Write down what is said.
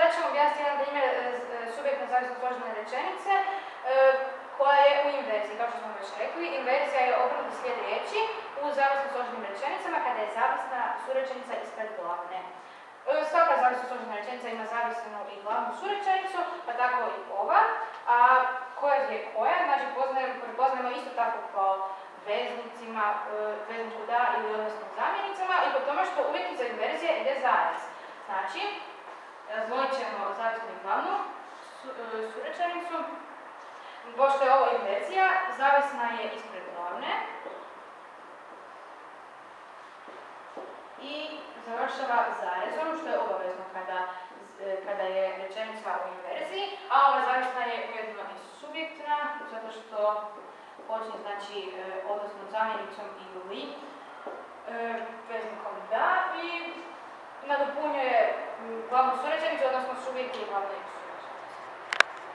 sada ćemo objasniti jedan primjer subjektno zavisno složene rečenice koja je u inverziji, kao što smo već rekli. Inverzija je obrnuti slijed riječi u zavisno složenim rečenicama kada je zavisna surečenica ispred glavne. Svaka zavisno složena rečenica ima zavisnu i glavnu surečenicu, pa tako i ova. A koja je koja? Znači prepoznajemo isto tako po veznicima, vezničku da ili odnosnim zamjenicama i po tome što uvijek iza inverzije ide zarez. Znači, razdvojit ćemo zavisnu i glavnu surečenicu. Pošto je ovo inverzija, zavisna je ispred glavne i završava zarezom, što je obavezno kada je rečenica u inverziji, a ova zavisna je ujedno i subjektna, zato što počne znači odnosnom zamjenicom ili veznikom da i nadopunjuje